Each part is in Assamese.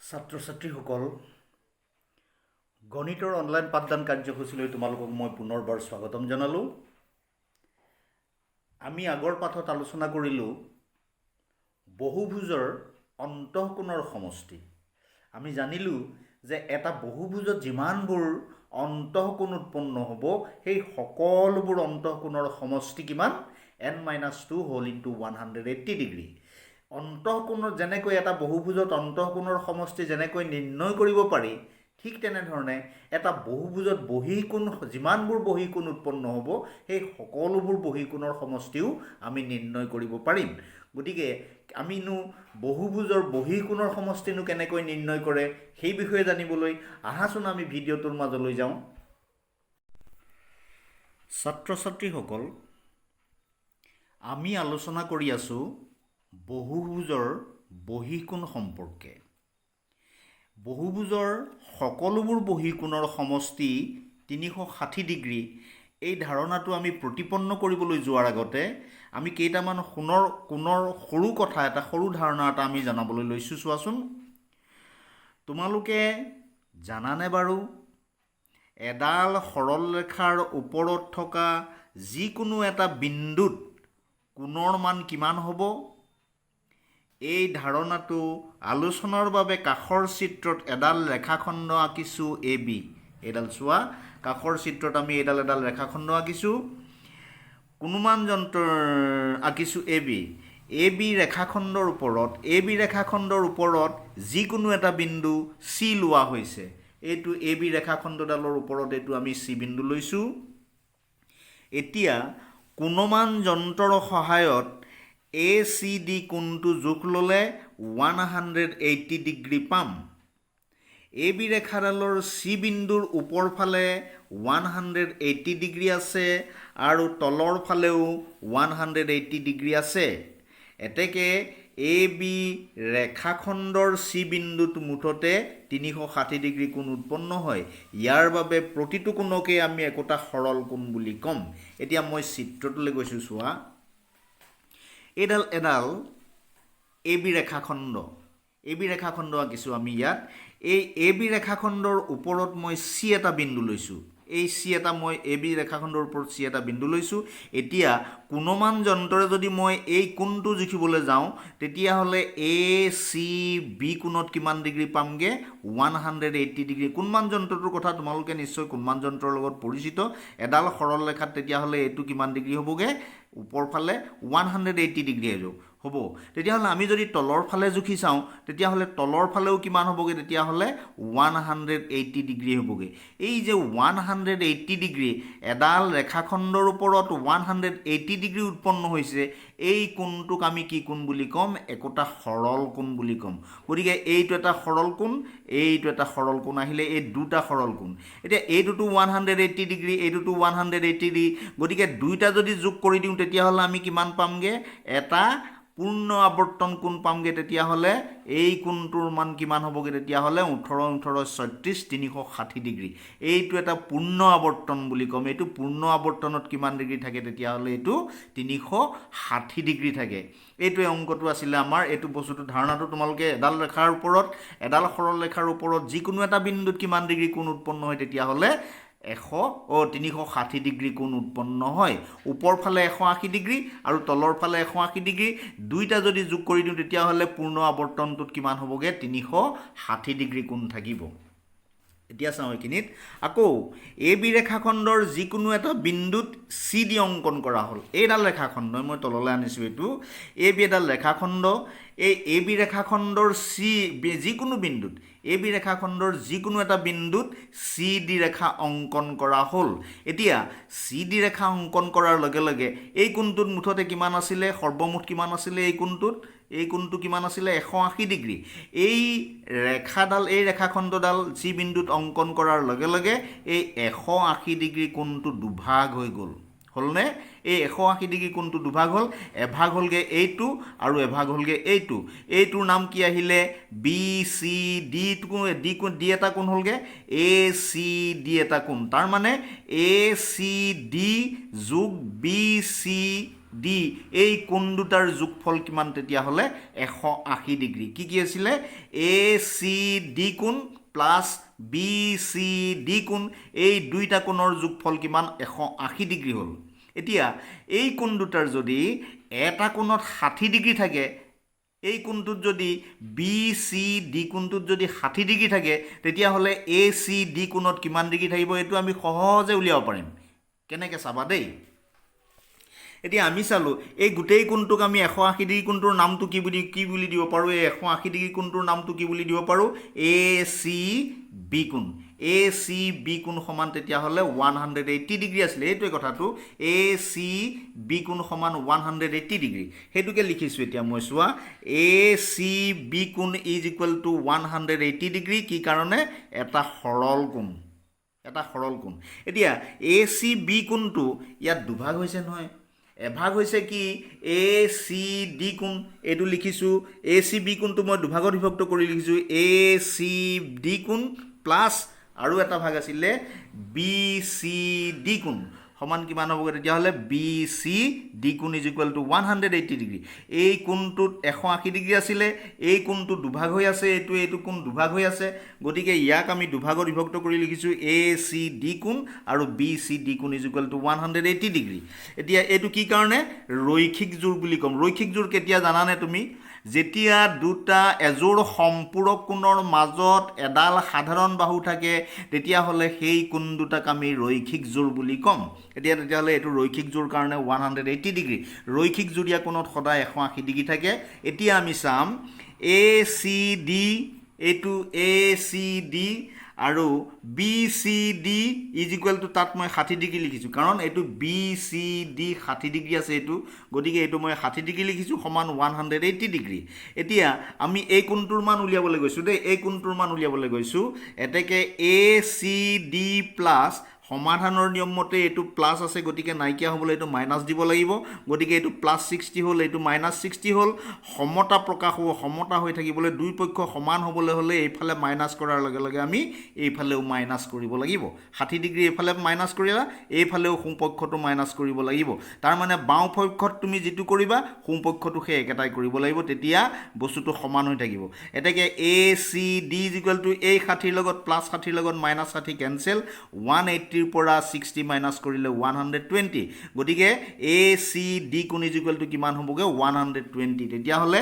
ছাত্ৰ ছাত্ৰীসকল গণিতৰ অনলাইন পাঠদান কাৰ্যসূচীলৈ তোমালোকক মই পুনৰবাৰ স্বাগতম জনালোঁ। আমি আগৰ পাঠত আলোচনা কৰিলোঁ বহুভুজৰ অন্তঃকোণৰ সমষ্টি। আমি জানিলোঁ যে এটা বহুভুজত যিমানবোৰ অন্তঃকোণ উৎপন্ন হ'ব সেই সকলোবোৰ অন্তঃকোণৰ সমষ্টি কিমান n-2 হোল ইনটু 180 ডিগ্ৰী। অন্তঃকোণৰ যেনেকৈ এটা বহুভুজত অন্তঃকোণৰ সমষ্টি যেনেকৈ নিৰ্ণয় কৰিব পাৰি, ঠিক তেনেধৰণে এটা বহুভুজত বহিকোণ যিমানবোৰ বহিকোণ উৎপন্ন হ'ব সেই সকলোবোৰ বহিকোণৰ সমষ্টিও আমি নিৰ্ণয় কৰিব পাৰিম। গতিকে আমিনো বহুভুজৰ বহিকোণৰ সমষ্টিনো কেনেকৈ নিৰ্ণয় কৰে সেই বিষয়ে জানিবলৈ আহাচোন আমি ভিডিঅ'টোৰ মাজলৈ যাওঁ। ছাত্ৰ ছাত্ৰীসকল, আমি আলোচনা কৰি আছোঁ বহুভুজৰ বহিকোণ সম্পৰ্কে। বহুভুজৰ সকলোবোৰ বহিকোণৰ সমষ্টি 360 ডিগ্ৰী। এই ধাৰণাটো আমি প্ৰতিপন্ন কৰিবলৈ যোৱাৰ আগতে আমি কেইটামান কোণৰ সৰু কথা এটা সৰু ধাৰণা এটা আমি জনাবলৈ লৈছোঁ। চোৱাচোন, তোমালোকে জানানে বাৰু এডাল সৰল ৰেখাৰ ওপৰত থকা যিকোনো এটা বিন্দুত কোণৰ মান কিমান হ'ব? এই ধাৰণাটো আলোচনাৰ বাবে কাষৰ চিত্ৰত এডাল ৰেখাখণ্ড আঁকিছোঁ এ বি। এইডাল চোৱা, কাষৰ চিত্ৰত আমি এডাল ৰেখাখণ্ড আঁকিছোঁ, কোণমান যন্ত্ৰ আঁকিছোঁ এ বি। এ বি ৰেখাখণ্ডৰ ওপৰত যিকোনো এটা বিন্দু চি লোৱা হৈছে। এইটো এ বি ৰেখাখণ্ডডালৰ ওপৰত এইটো আমি চি বিন্দু লৈছোঁ। এতিয়া কোণমান যন্ত্ৰৰ সহায়ত এ চি ডি কোণটো জোখ ল'লে 180 ডিগ্ৰী পাম। এ বি ৰেখাডালৰ চি বিন্দুৰ ওপৰ ফালে 180 ডিগ্ৰী আছে আৰু তলৰ ফালেও 180 ডিগ্ৰী আছে। এতেকে এ বি ৰেখাখণ্ডৰ চি বিন্দুত মুঠতে 360 ডিগ্ৰী কোণ উৎপন্ন হয়। ইয়াৰ বাবে প্ৰতিটো কোণকে আমি একোটা সৰল কোণ বুলি ক'ম। এতিয়া মই চিত্ৰটোলৈ গৈছোঁ, চোৱা, এডাল এ বি ৰেখাখণ্ড আঁকিছোঁ আমি ইয়াত। এই এ বি ৰেখাখণ্ডৰ ওপৰত মই চি এটা বিন্দু লৈছোঁ। এই চি এটা মই এ বি ৰেখাখণ্ডৰ ওপৰত চি এটা বিন্দু লৈছোঁ। এতিয়া কোণমান যন্ত্ৰৰে যদি মই এই কোণটো জুখিবলৈ যাওঁ তেতিয়াহ'লে এ চি বি কোণত কিমান ডিগ্ৰী পামগৈ? 180 ডিগ্ৰী। কোণমান যন্ত্ৰটোৰ কথা তোমালোকে নিশ্চয় কোণমান যন্ত্ৰৰ লগত পৰিচিত। এডাল সৰল ৰেখাত তেতিয়াহ'লে এইটো কিমান ডিগ্ৰী হ'বগৈ? ওপৰ ফালে 180 ডিগ্ৰী হ'ব। তেতিয়াহ'লে আমি যদি তলৰ ফালে জুখি চাওঁ তেতিয়াহ'লে তলৰ ফালেও কিমান হ'বগৈ? তেতিয়াহ'লে 180 ডিগ্ৰী হ'বগৈ। এই যে 180 ডিগ্ৰী, এডাল ৰেখাখণ্ডৰ ওপৰত 180 ডিগ্ৰী উৎপন্ন হৈছে, এই কোণটোক আমি কি কোণ বুলি ক'ম? একোটা সৰল কোণ বুলি ক'ম। গতিকে এইটো এটা সৰল কোণ, এইটো এটা সৰল কোণ আহিলে এই দুটা সৰল কোণ। এতিয়া এইটোতো 180 ডিগ্ৰী, এইটোতো 180 ডিগ্ৰী। গতিকে দুইটা যদি যোগ কৰি দিওঁ তেতিয়াহ'লে আমি কিমান পামগৈ? এটা পূৰ্ণ আৱৰ্তন কোণ পামগৈ। তেতিয়াহ'লে এই কোণটোৰ মান কিমান হ'বগৈ? তেতিয়াহ'লে 18-18-36 360 ডিগ্ৰী। এইটো এটা পূৰ্ণ আৱৰ্তন বুলি ক'ম। এইটো পূৰ্ণ আৱৰ্তনত কিমান ডিগ্ৰী থাকে? তেতিয়াহ'লে এইটো 360 ডিগ্ৰী থাকে। এইটোৱে অংকটো আছিলে আমাৰ। এইটো বস্তুটো ধাৰণাটো তোমালোকে এডাল ৰেখাৰ ওপৰত, এডাল সৰল ৰেখাৰ ওপৰত যিকোনো এটা বিন্দুত কিমান ডিগ্ৰী কোণ উৎপন্ন হয়? তেতিয়াহ'লে 360 ডিগ্ৰী কোণ উৎপন্ন হয়। ওপৰ ফালে 180 ডিগ্ৰী আৰু তলৰ ফালে 180 ডিগ্ৰী, দুইটা যদি যোগ কৰি দিওঁ তেতিয়াহ'লে পূৰ্ণ আৱৰ্তনটোত কিমান হ'বগৈ? 360 ডিগ্ৰী কোণ থাকিব। এতিয়া চাওঁ এইখিনিত আকৌ এ বি ৰেখাখণ্ডৰ যিকোনো এটা বিন্দুত চি ডি অংকন কৰা হ'ল। এইডাল ৰেখাখণ্ডই মই তললৈ আনিছোঁ, এইটো এ বি এডাল ৰেখাখণ্ড। এই এ বি ৰেখাখণ্ডৰ যিকোনো বিন্দুত, এ বি ৰেখাখণ্ডৰ যিকোনো এটা বিন্দুত চি ডি ৰেখা অংকন কৰা হ'ল। এতিয়া চি ডি ৰেখা অংকন কৰাৰ লগে লগে এই কোণটোত মুঠতে কিমান আছিলে? সৰ্বমুঠ কিমান আছিলে এই কোণটোত? এই কোণটো কিমান আছিলে? 180 ডিগ্ৰী। এই ৰেখাখণ্ডডাল চি বিন্দুত অংকন কৰাৰ লগে লগে এই 180 ডিগ্ৰী কোণটো দুভাগ হৈ গ'ল। হ'লনে? এই 180 ডিগ্ৰী কোণটো দুভাগ হ'ল। এভাগ হ'লগৈ এইটো আৰু এভাগ হ'লগৈ এইটো। এইটোৰ নাম কি আহিলে? বি চি ডি ডি এটা কোণ হ'লগৈ, এ চি ডি এটা কোণ। তাৰমানে এ চি ডি যোগ বি চি ডি এই কোণ দুটাৰ যোগফল কিমান তেতিয়াহ'লে 180 ডিগ্ৰী কি আছিলে এ চি ডি কোণ প্লাছ বি চি ডি কোণ এই দুইটা কোণৰ যোগফল কিমান 180 ডিগ্ৰী হ'ল এতিয়া এই কোণ দুটাৰ যদি এটা কোণত 60 ডিগ্ৰী থাকে এই কোণটোত যদি বি চি ডি কোণটোত যদি 60 ডিগ্ৰী থাকে তেতিয়াহ'লে এ চি ডি কোণত কিমান ডিগ্ৰী থাকিব এইটো আমি সহজে উলিয়াব পাৰিম কেনেকৈ চাবা দেই এতিয়া আমি চালোঁ এই গোটেই কোণটোক আমি 180 ডিগ্ৰী কোণটোৰ নামটো কি বুলি দিব পাৰোঁ এই 180 ডিগ্ৰী কোণটোৰ নামটো কি বুলি দিব পাৰোঁ এ চি বি কোণ এ চি বি কোণ সমান তেতিয়াহ'লে 180 ডিগ্ৰী আছিলে এইটোৱে কথাটো এ চি বি কোণ সমান 180 ডিগ্ৰী সেইটোকে লিখিছোঁ এতিয়া মই চোৱা এ চি বি কোণ ইজ ইকুৱেল টু 180 ডিগ্ৰী কি কাৰণে এটা সৰল কোণ এতিয়া এ চি বি কোণটো ইয়াত দুভাগ হৈছে নহয় এভাগ হৈছে কি এ চি ডি কোণ এইটো লিখিছোঁ এ চি বি কোণটো মই দুভাগত বিভক্ত কৰি লিখিছোঁ এ চি ডি কোণ প্লাছ আৰু এটা ভাগ আছিলে বি চি ডি কোণ সমান কিমান হ'বগৈ তেতিয়াহ'লে বি চি ডি কোণ ইজ ইকুৱেল টু 180 ডিগ্ৰী এই কোণটোত 180 ডিগ্ৰী আছিলে এই কোণটো দুভাগ হৈ আছে এইটো কোণ দুভাগ হৈ আছে গতিকে ইয়াক আমি দুভাগত বিভক্ত কৰি লিখিছোঁ এ চি ডি কোণ আৰু বি চি ডি কোণ ইজ ইকুৱেল টু 180 ডিগ্ৰী এতিয়া এইটো কি কাৰণে ৰৈখিক জোৰ বুলি ক'ম ৰৈখিক জোৰ কেতিয়া জানানে তুমি যেতিয়া দুটা এযোৰ সম্পূৰক কোণৰ মাজত এডাল সাধাৰণ বাহু থাকে তেতিয়াহ'লে সেই কোণ দুটাক আমি ৰৈখিক জোৰ বুলি ক'ম তেতিয়াহ'লে এইটো ৰৈখিক জোৰ কাৰণে 180 ডিগ্ৰী ৰৈখিক জোৰীয়া কোণত সদায় 180 ডিগ্ৰী থাকে এতিয়া আমি চাম এ চি ডি এইটো এ চি ডি আৰু B C D is equal to তাত মই 60 ডিগ্ৰী লিখিছোঁ কাৰণ এইটো বি চি ডি 60 ডিগ্ৰী আছে এইটো গতিকে এইটো মই 60 ডিগ্ৰী লিখিছোঁ সমান 180 ডিগ্ৰী এতিয়া আমি এই কোণটোৰ মান উলিয়াবলৈ গৈছোঁ দেই এই কোণটোৰ মান উলিয়াবলৈ গৈছোঁ এতেকে এ চি ডি প্লাছ সমাধানৰ নিয়ম মতে এইটো প্লাছ আছে গতিকে নাইকিয়া হ'বলৈ এইটো মাইনাছ দিব লাগিব গতিকে এইটো প্লাছ 60 হ'ল এইটো মাইনাছ 60 হ'ল সমতা প্ৰকাশ হ'ব সমতা হৈ থাকিবলৈ দুই পক্ষ সমান হ'বলৈ হ'লে এইফালে মাইনাছ কৰাৰ লগে লগে আমি এইফালেও মাইনাছ কৰিব লাগিব 60 ডিগ্ৰী এইফালে মাইনাছ কৰিলা এইফালেও সোঁপক্ষটো মাইনাছ কৰিব লাগিব তাৰমানে বাওঁ পক্ষত তুমি যিটো কৰিবা সোঁপক্ষটো সেই একেটাই কৰিব লাগিব তেতিয়া বস্তুটো সমান হৈ থাকিব এতেকে A C D is equal to এই 60 লগত প্লাছ 60 লগত মাইনাছ 60 কেনচেল 180 পৰা 60 মাইনাছ কৰিলে 120 গতিকে এ চি ডি কোণ ইজ ইকুৱেল টু কিমান হ'বগৈ 120 তেতিয়াহ'লে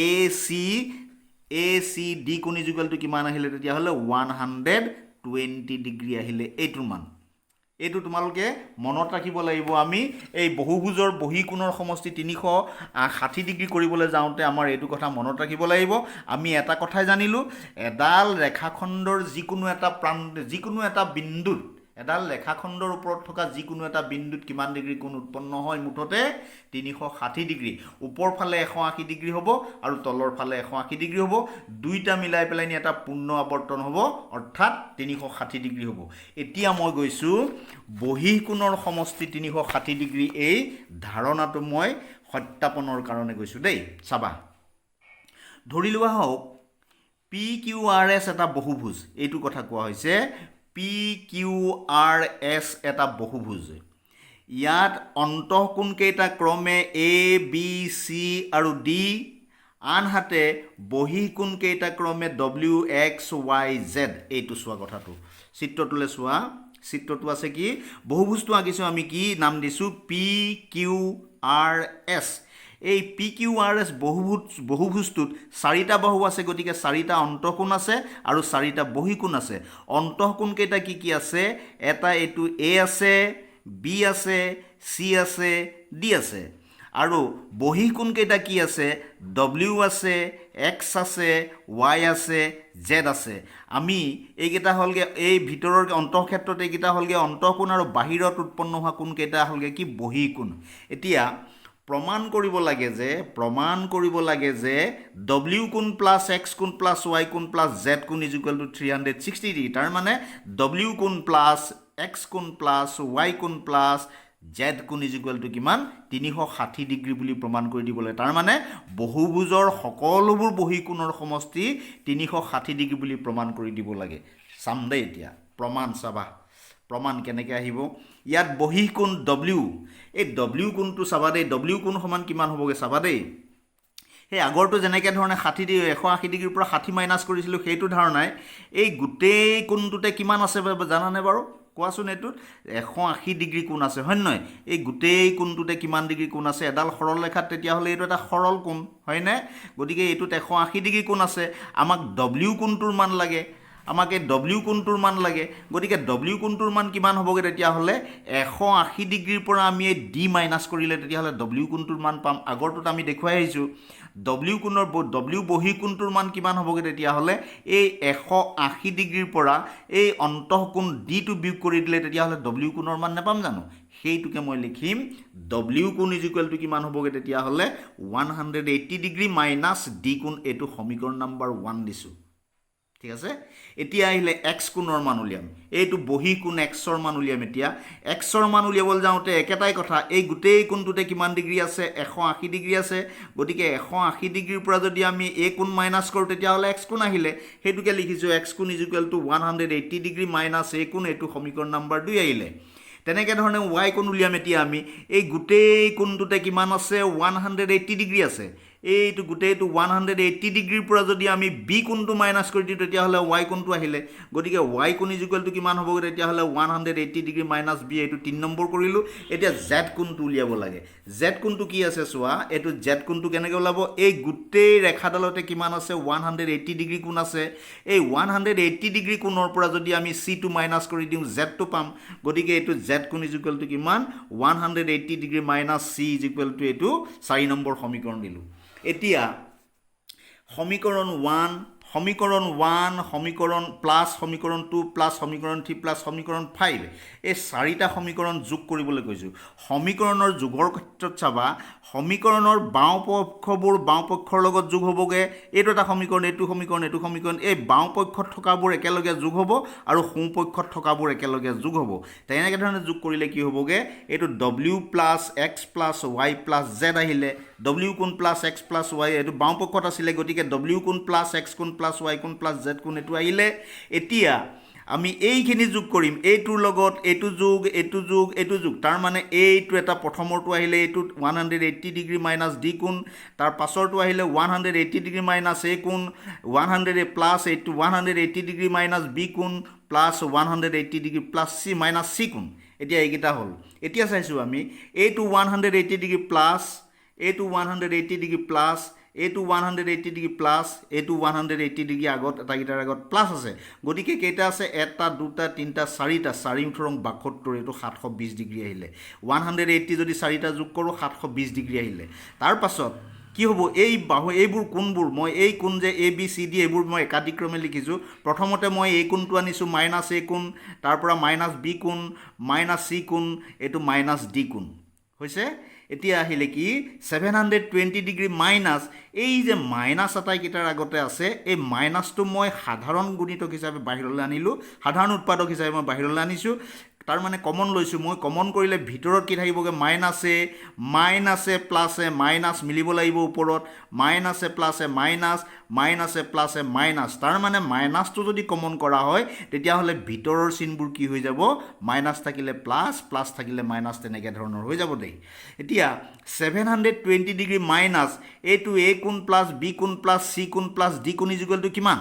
এ চি ডি কোণ ইজ ইকুৱেল টু কিমান আহিলে তেতিয়াহ'লে 120 ডিগ্ৰী আহিলে এইটোৰ মান এইটো তোমালোকে মনত ৰাখিব লাগিব আমি এই বহুভুজৰ বহিকোণৰ সমষ্টি 360 ডিগ্ৰী কৰিবলৈ যাওঁতে আমাৰ এইটো কথা মনত ৰাখিব লাগিব আমি এটা কথাই জানিলোঁ এডাল ৰেখাখণ্ডৰ যিকোনো এটা বিন্দুত এডাল ৰেখাখণ্ডৰ ওপৰত থকা যিকোনো এটা বিন্দুত কিমান ডিগ্ৰী কোণ উৎপন্ন হয় মুঠতে 360 ডিগ্ৰী ওপৰ ফালে 180 ডিগ্ৰী হ'ব আৰু তলৰ ফালে 180 ডিগ্ৰী হ'ব দুইটা মিলাই পেলাই নি এটা পূৰ্ণ আৱৰ্তন হ'ব অৰ্থাৎ 360 ডিগ্ৰী হ'ব এতিয়া মই গৈছোঁ বহিকোণৰ সমষ্টি 360 ডিগ্ৰী এই ধাৰণাটো মই সত্যাপনৰ কাৰণে গৈছোঁ দেই চাবা ধৰি লোৱা হওক পি কিউ আৰ এছ এটা বহুভুজ এইটো কথা কোৱা হৈছে পি কিউ আৰ এছ এটা বহুভুজ ইয়াত অন্তঃকোণ কেইটা ক্ৰমে এ বি চি আৰু ডি আনহাতে বহিকোণ কেইটা ক্ৰমে ডব্লিউ এক্স ৱাই জেড এইটো চোৱা কথাটো চিত্ৰটোলৈ চোৱা চিত্ৰটো আছে কি বহুভুজটো আঁকিছোঁ আমি কি নাম দিছোঁ পি কিউ আৰ এছ এই পি কিউ আৰ এছ বহুভুজটোত 4টা বাহু আছে গতিকে 4টা অন্তঃকোণ আছে আৰু 4টা বহিকোণ আছে অন্তঃকোণ কেইটা কি আছে এটা এইটো এ আছে বি আছে চি আছে ডি আছে আৰু বহিকোণ কেইটা কি আছে ডব্লিউ আছে এক্স আছে ৱাই আছে জেড আছে আমি এইকেইটা হ'লগৈ এই ভিতৰৰ অন্তঃক্ষেত্ৰত এইকেইটা হ'লগৈ অন্তঃকোণ আৰু বাহিৰত উৎপন্ন হোৱা কোণ কেইটা হ'লগৈ কি বহিকোণ এতিয়া প্ৰমাণ কৰিব লাগে যে ডব্লিউ কোণ প্লাছ এক্স কোণ প্লাছ ৱাই কোণ প্লাছ জেড কোণ ইজ ইকুৱেল টু 360 ডিগ্ৰী তাৰ মানে ডব্লিউ কোণ প্লাছ এক্স কোণ প্লাছ ৱাই কোণ প্লাছ জেড কোণ ইজ ইকুৱেল টু কিমান 360 ডিগ্ৰী বুলি প্ৰমাণ কৰি দিব লাগে তাৰ মানে বহুভুজৰ সকলোবোৰ বহিকোণৰ সমষ্টি 360 ডিগ্ৰী বুলি প্ৰমাণ কৰি দিব লাগে চাম দেই এতিয়া প্ৰমাণ চাবা প্ৰমাণ কেনেকৈ আহিব ইয়াত বহি কোণ W এই W কোণটো চাবা দেই W কোণ সমান কিমান হ'বগৈ চাবা দেই সেই আগৰটো যেনেকৈ ধৰণে 180 ডিগ্ৰীৰ পৰা 60 মাইনাছ কৰিছিলোঁ সেইটো ধাৰণাই এই গোটেই কোণটোতে কিমান আছে জানানে বাৰু কোৱাচোন এইটোত 180 ডিগ্ৰী কোণ আছে হয় নহয় এই গোটেই কোণটোতে কিমান ডিগ্ৰী কোণ আছে এডাল সৰল ৰেখাত তেতিয়াহ'লে এইটো এটা সৰল কোণ হয়নে গতিকে এইটোত 180 ডিগ্ৰী কোণ আছে আমাক W কোণটোৰ মান লাগে আমাক এই W কোণটোৰ মান লাগে গতিকে W কোণটোৰ মান কিমান হ'বগৈ তেতিয়াহ'লে 180 ডিগ্ৰীৰ পৰা আমি এই D মাইনাছ কৰিলে তেতিয়াহ'লে W কোণটোৰ মান পাম আগৰটোত আমি দেখুৱাই আহিছোঁ W কোণৰ W বহি কোণটোৰ মান কিমান হ'বগৈ তেতিয়াহ'লে এই 180 ডিগ্ৰীৰ পৰা এই অন্তঃকোণ Dটো বিয়োগ কৰি দিলে তেতিয়াহ'লে W কোণৰ মান নাপাম জানো সেইটোকে মই লিখিম W কোণ ইকুৱেল টু কিমান হ'বগৈ তেতিয়াহ'লে 180 ডিগ্ৰী মাইনাছ D কোণ এইটো সমীকৰণ নম্বৰ 1 দিছোঁ ঠিক আছে এতিয়া আহিলে x কোণৰ মান উলিয়াম এইটো বহি কোণ x ৰ মান উলিয়াম এতিয়া x ৰ মান উলিয়াবলৈ যাওঁতে একেটাই কথা এই গোটেই কোণটোতে কিমান ডিগ্ৰী আছে 180 ডিগ্ৰী আছে গতিকে 180 ডিগ্ৰীৰ পৰা যদি আমি a কোণ মাইনাছ কৰোঁ তেতিয়াহ'লে x কোণ আহিলে সেইটোকে লিখিছোঁ x কোণ equal to 180 degree minus a কোণ এইটো সমীকৰণ নম্বৰ 2 আহিলে তেনেকৈ ধৰণে y কোণ উলিয়াম এতিয়া আমি এই গোটেই কোণটোতে কিমান আছে 180 ডিগ্ৰী আছে এইটো গোটেইটো 180 ডিগ্ৰীৰ পৰা যদি আমি b কোণটো মাইনাছ কৰি দিওঁ তেতিয়াহ'লে y কোণটো আহিলে গতিকে y কোণ ইকুৱেল টু কিমান হ'বগৈ তেতিয়াহ'লে 180 ডিগ্ৰী মাইনাছ b এইটো 3 নম্বৰ কৰিলোঁ এতিয়া z কোণটো উলিয়াব লাগে z কোণটো কি আছে চোৱা এইটো z কোণটো কেনেকৈ ওলাব এই গোটেই ৰেখাডালতে কিমান আছে 180 ডিগ্ৰী কোণ আছে এই 180 ডিগ্ৰী কোণৰ পৰা যদি আমি c টো মাইনাছ কৰি দিওঁ z টো পাম গতিকে এইটো z কোণ ইকুৱেল টু কিমান 180 degree minus c equal to এইটো 4 নম্বৰ সমীকৰণ দিলোঁ এতিয়া সমীকৰণ 1 সমীকৰণ প্লাছ সমীকৰণ 2 প্লাছ সমীকৰণ 3 প্লাছ সমীকৰণ 5 এই চাৰিটা সমীকৰণ যোগ কৰিবলৈ কৈছোঁ সমীকৰণৰ যোগৰ ক্ষেত্ৰত চাবা সমীকৰণৰ বাওঁ পক্ষবোৰ বাওঁ পক্ষৰ লগত যোগ হ'বগৈ এইটো এটা সমীকৰণ এইটো সমীকৰণ এই বাওঁ পক্ষত থকাবোৰ একেলগে যোগ হ'ব আৰু সোঁ পক্ষত থকাবোৰ একেলগে যোগ হ'ব তেনেকৈ ধৰণে যোগ কৰিলে কি হ'বগৈ এইটো W plus x plus y plus z আহিলে W কোণ প্লাছ x প্লাছ y এইটো বাওঁ পক্ষত আছিলে গতিকে W কোণ প্লাছ x কোণ প্লাছ y কোণ প্লাছ z কোণ এইটো আহিলে এতিয়া আমি এইখিনি যোগ কৰিম এইটোৰ লগত এইটো যোগ তাৰ মানে এইটো এটা প্ৰথমৰটো আহিলে এইটো 180 ডিগ্ৰী মাইনাছ d কোণ তাৰ পাছৰটো আহিলে 180 ডিগ্ৰী মাইনাছ a কোণ 100 প্লাছ এইটো 180 ডিগ্ৰী মাইনাছ b কোণ plus 180 degree plus c minus c কোণ এতিয়া এইকেইটা হ'ল এতিয়া চাইছোঁ আমি এইটো 180 ডিগ্ৰী প্লাছ এইটো 180 ডিগ্ৰী প্লাছ এইটো 180 ডিগ্ৰী প্লাছ এইটো 180 ডিগ্ৰী আগত এটাকেইটাৰ আগত প্লাছ আছে গতিকে কেইটা আছে এটা দুটা তিনিটা চাৰিটা 4 72 এইটো 720 ডিগ্ৰী আহিলে 180 যদি চাৰিটা যোগ কৰোঁ 720 ডিগ্ৰী আহিলে তাৰ পাছত কি হ'ব এইবোৰ কোণবোৰ মই এই কোণ যে a b c d এইবোৰ মই একাধিক্ৰমে লিখিছোঁ প্ৰথমতে মই এই কোণটো আনিছোঁ মাইনাছ a কোণ তাৰ পৰা মাইনাছ b কোণ মাইনাছ c কোণ এইটো মাইনাছ d কোণ হৈছে এতিয়া আহিলে কি 720 ডিগ্ৰী মাইনাছ এই যে মাইনাছ আটাইকেইটাৰ আগতে আছে এই মাইনাছটো মই সাধাৰণ গুণিতক হিচাপে বাহিৰলৈ আনিলোঁ সাধাৰণ উৎপাদক হিচাপে মই বাহিৰলৈ আনিছোঁ তাৰ মানে কমন লৈছোঁ মই কমন কৰিলে ভিতৰত কি থাকিবগৈ মাইনাছে প্লাছে মাইনাছ মিলিব লাগিব ওপৰত মাইনাছে প্লাছে মাইনাছ তাৰ মানে মাইনাছটো যদি কমন কৰা হয় তেতিয়াহ'লে ভিতৰৰ চিনবোৰ কি হৈ যাব মাইনাছ থাকিলে প্লাছ থাকিলে মাইনাছ তেনেকৈ ধৰণৰ হৈ যাব দেই এতিয়া 720 ডিগ্ৰী মাইনাছ এইটো a কোণ প্লাছ b কোণ প্লাছ c কোণ প্লাছ d কোণ ইকুৱেল টু কিমান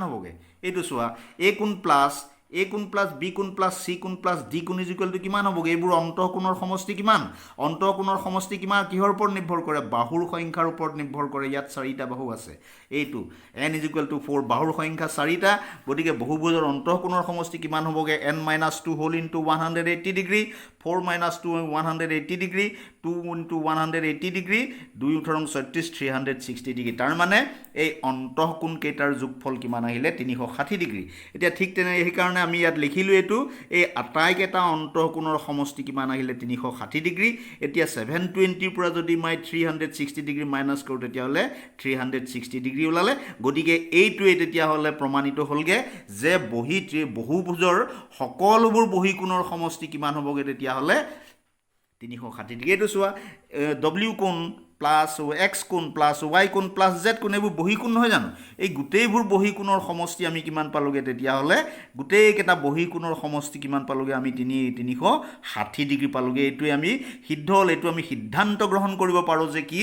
হ'বগৈ এইটো চোৱা a কোণ প্লাছ b কোণ প্লাছ c কোণ প্লাছ d কোণ ইকুৱেল টু কিমান হ'বগৈ এইবোৰ অন্তঃকোণৰ সমষ্টি কিমান কিহৰ ওপৰত নিৰ্ভৰ কৰে বাহুৰ সংখ্যাৰ ওপৰত নিৰ্ভৰ কৰে ইয়াত 4টা বাহু আছে এইটো n ইকুৱেল টু 4 বাহুৰ সংখ্যা 4টা গতিকে বহুভুজৰ অন্তঃকোণৰ সমষ্টি কিমান হ'বগৈ n-2 whole into 180 degree 4-2 180 degree 2 into 180 degree 2 36 360 degree তাৰ মানে এই অন্তঃকোণ কেইটাৰ যোগফল কিমান আহিলে 360 ডিগ্ৰী এতিয়া ঠিক তেনে সেইকাৰণে আমি ইয়াত লিখিলোঁ এইটো এই আটাইকেইটা অন্তঃকোণৰ সমষ্টি কিমান আহিলে 360 ডিগ্ৰী এতিয়া 720 পৰা যদি মই 360 ডিগ্ৰী মাইনাছ কৰোঁ তেতিয়াহ'লে 360 ডিগ্ৰী ওলালে গতিকে এইটোৱে তেতিয়াহ'লে প্ৰমাণিত হ'লগৈ যে বহুভুজৰ সকলোবোৰ বহিকোণৰ সমষ্টি কিমান হ'বগৈ তেতিয়াহ'লে 360 ডিগ্ৰী এইটো চোৱা W কোণ প্লাছ এক্স কোণ প্লাছ ৱাই কোণ প্লাছ জেড কোণ এইবোৰ বহী কোণ নহয় জানো এই গোটেইবোৰ বহী কোণৰ সমষ্টি আমি কিমান পালোগৈ তেতিয়াহ'লে গোটেইকেইটা বহী কোণৰ সমষ্টি কিমান পালোগৈ আমি 360 ডিগ্ৰী পালোগৈ এইটোৱে আমি সিদ্ধ হ'ল এইটো আমি সিদ্ধান্ত গ্ৰহণ কৰিব পাৰোঁ যে কি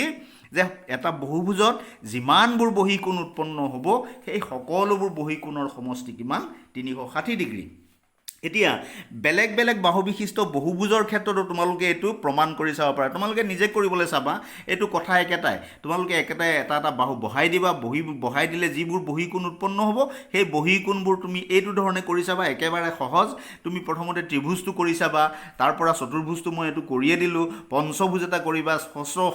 যে এটা বহুভুজত যিমানবোৰ বহী কোণ উৎপন্ন হ'ব সেই সকলোবোৰ বহী কোণৰ সমষ্টি কিমান 360 ডিগ্ৰী এতিয়া বেলেগ বেলেগ বাহু বিশিষ্ট বহুভুজৰ ক্ষেত্ৰতো তোমালোকে এইটো প্ৰমাণ কৰি চাব পাৰা তোমালোকে নিজে কৰিবলৈ চাবা এইটো কথা একেটাই তোমালোকে একেটাই এটা বাহু বহাই দিবা বহাই দিলে যিবোৰ বহী কোণ উৎপন্ন হ'ব সেই বহী কোণবোৰ তুমি এইটো ধৰণে কৰি চাবা একেবাৰে সহজ তুমি প্ৰথমতে ত্ৰিভুজটো কৰি চাবা তাৰ পৰা চতুৰ্ভুজটো মই এইটো কৰিয়ে দিলোঁ পঞ্চভুজ এটা কৰিবা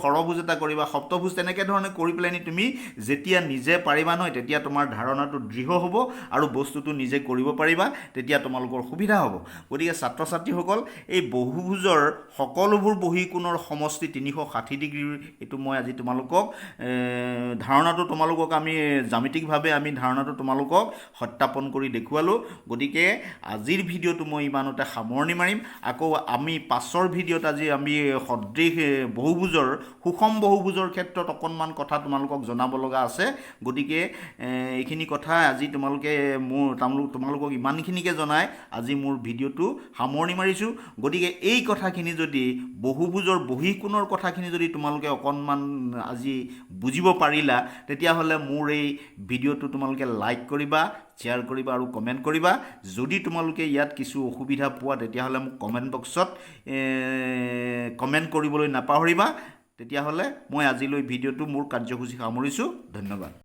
ষড়ভুজ এটা কৰিবা সপ্তভুজ তেনেকৈ ধৰণে কৰি পেলাইনি তুমি যেতিয়া নিজে পাৰিবা নহয় তেতিয়া তোমাৰ ধাৰণাটো দৃঢ় হ'ব আৰু বস্তুটো নিজে কৰিব পাৰিবা তেতিয়া তোমালোকৰ সুবিধা হ'ব গতিকে ছাত্ৰ ছাত্ৰীসকল এই বহুভুজৰ সকলোবোৰ বহী কোণৰ সমষ্টি 360 ডিগ্ৰীৰ এইটো মই আজি তোমালোকক ধাৰণাটো তোমালোকক আমি জ্যামিতিকভাৱে আমি ধাৰণাটো তোমালোকক সত্যাপন কৰি দেখুৱালোঁ গতিকে আজিৰ ভিডিঅ'টো মই ইমানতে সামৰণি মাৰিম আকৌ আমি পাছৰ ভিডিঅ'ত আজি আমি সদৃশ বহুভুজৰ সুষম বহুভুজৰ ক্ষেত্ৰত অকণমান কথা তোমালোকক জনাব লগা আছে গতিকে এইখিনি কথা আজি তোমালোকক ইমানখিনিকে জনাই আজি মোৰ ভিডিঅ'টো সামৰণি মাৰিছোঁ গতিকে এই কথাখিনি যদি বহুভুজৰ বহী কোণৰ কথাখিনি যদি তোমালোকে অকণমান আজি বুজিব পাৰিলা তেতিয়াহ'লে মোৰ এই ভিডিঅ'টো তোমালোকে লাইক কৰিবা শ্বেয়াৰ কৰিবা আৰু কমেণ্ট কৰিবা যদি তোমালোকে ইয়াত কিছু অসুবিধা পোৱা তেতিয়াহ'লে মোক কমেণ্ট বক্সত কমেণ্ট কৰিবলৈ নাপাহৰিবা তেতিয়াহ'লে মই আজিলৈ ভিডিঅ'টো মোৰ কাৰ্যসূচী সামৰিছোঁ ধন্যবাদ